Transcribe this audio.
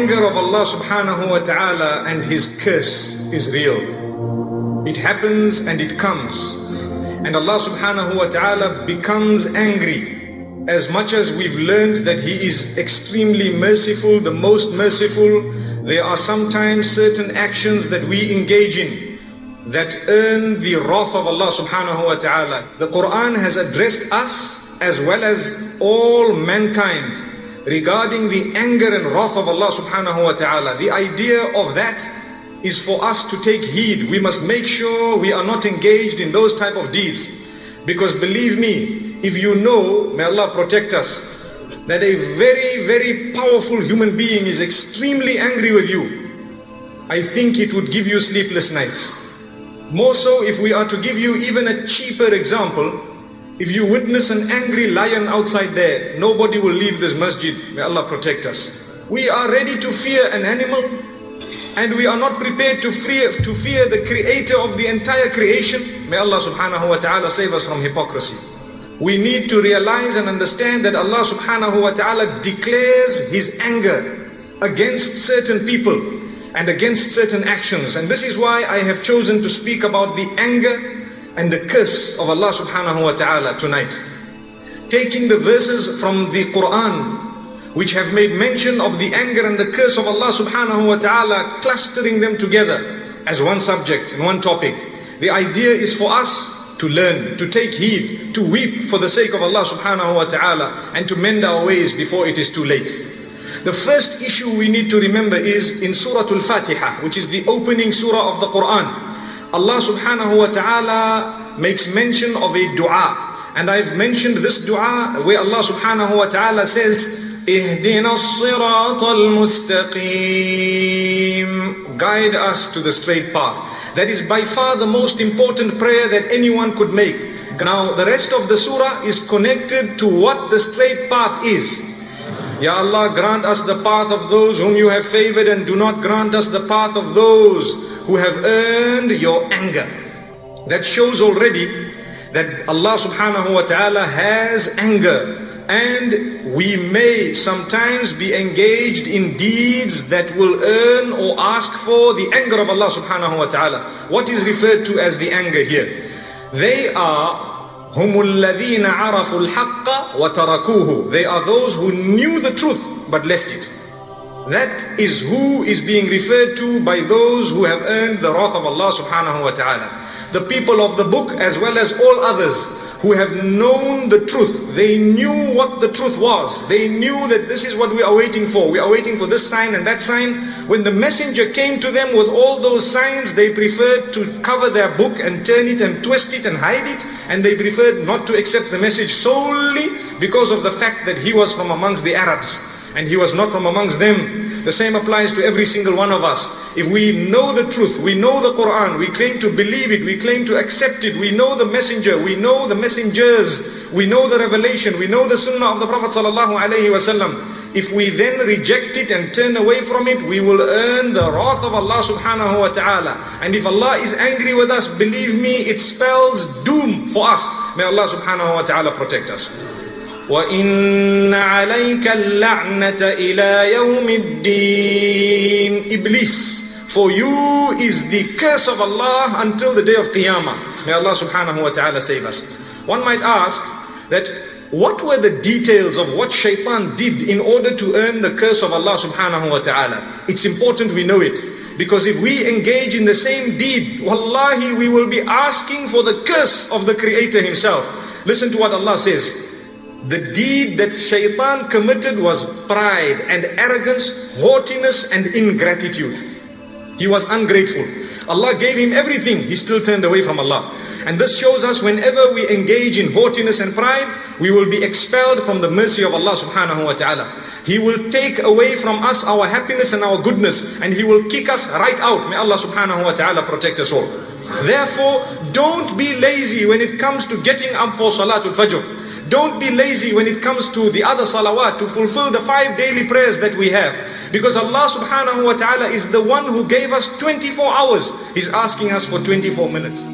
anger of Allah subhanahu wa ta'ala and His curse is real. It happens and it comes. And Allah subhanahu wa ta'ala becomes angry. As much as we've learned that He is extremely merciful, the most merciful, there are sometimes certain actions that we engage in that earn the wrath of Allah subhanahu wa ta'ala. The Quran has addressed us as well as all mankind regarding the anger and wrath of Allah subhanahu wa ta'ala. The idea of that is for us to take heed. We must make sure we are not engaged in those type of deeds. Because believe me, if you know, may Allah protect us, that a very, very powerful human being is extremely angry with you, I think it would give you sleepless nights. More so if we are to give you even a cheaper example. If you witness an angry lion outside there, nobody will leave this masjid. May Allah protect us. We are ready to fear an animal, and we are not prepared to fear the creator of the entire creation. May Allah subhanahu wa ta'ala save us from hypocrisy. We need to realize and understand that Allah subhanahu wa ta'ala declares His anger against certain people and against certain actions. And this is why I have chosen to speak about the anger and the curse of Allah subhanahu wa ta'ala tonight. Taking the verses from the Quran which have made mention of the anger and the curse of Allah subhanahu wa ta'ala, clustering them together as one subject and one topic. The idea is for us to learn, to take heed, to weep for the sake of Allah subhanahu wa ta'ala, and to mend our ways before it is too late. The first issue we need to remember is in Surah Al-Fatiha, which is the opening surah of the Quran. Allah subhanahu wa ta'ala makes mention of a dua. And I've mentioned this dua where Allah subhanahu wa ta'ala says, اهدنا الصراط المستقيم, guide us to the straight path. That is by far the most important prayer that anyone could make. Now the rest of the surah is connected to what the straight path is. Ya Allah, grant us the path of those whom you have favored, and do not grant us the path of those who have earned your anger. That shows already that Allah subhanahu wa ta'ala has anger. And we may sometimes be engaged in deeds that will earn or ask for the anger of Allah subhanahu wa ta'ala. What is referred to as the anger here? They are هُمُ الَّذِينَ عَرَفُوا الْحَقَّ وَتَرَكُوهُ. They are those who knew the truth but left it. That is who is being referred to by those who have earned the wrath of Allah subhanahu wa ta'ala. The people of the book as well as all others who have known the truth. They knew what the truth was. They knew that this is what we are waiting for. We are waiting for this sign and that sign. When the messenger came to them with all those signs, they preferred to cover their book and turn it and twist it and hide it. And they preferred not to accept the message solely because of the fact that he was from amongst the Arabs and he was not from amongst them. The same applies to every single one of us. If we know the truth, we know the Quran, we claim to believe it, we claim to accept it, we know the messenger, we know the messengers, we know the revelation, we know the sunnah of the Prophet sallallahu alaihi wasallam. If we then reject it and turn away from it, we will earn the wrath of Allah subhanahu wa ta'ala. And if Allah is angry with us, believe me, it spells doom for us. May Allah subhanahu wa ta'ala protect us. وَإِنَّ عَلَيْكَ اللَّعْنَةَ إِلَى يَوْمِ الدِّينِ. Iblis, for you is the curse of Allah until the day of Qiyamah. May Allah subhanahu wa ta'ala save us. One might ask that what were the details of what shaitan did in order to earn the curse of Allah subhanahu wa ta'ala? It's important we know it. Because if we engage in the same deed, wallahi, we will be asking for the curse of the Creator Himself. Listen to what Allah says. The deed that shaitan committed was pride and arrogance, haughtiness and ingratitude. He was ungrateful. Allah gave him everything, he still turned away from Allah. And this shows us whenever we engage in haughtiness and pride, we will be expelled from the mercy of Allah subhanahu wa ta'ala. He will take away from us our happiness and our goodness, and He will kick us right out. May Allah subhanahu wa ta'ala protect us all. Therefore, don't be lazy when it comes to getting up for Salatul Fajr. Don't be lazy when it comes to the other salawat, to fulfill the 5 daily prayers that we have. Because Allah subhanahu wa ta'ala is the one who gave us 24 hours. He's asking us for 24 minutes.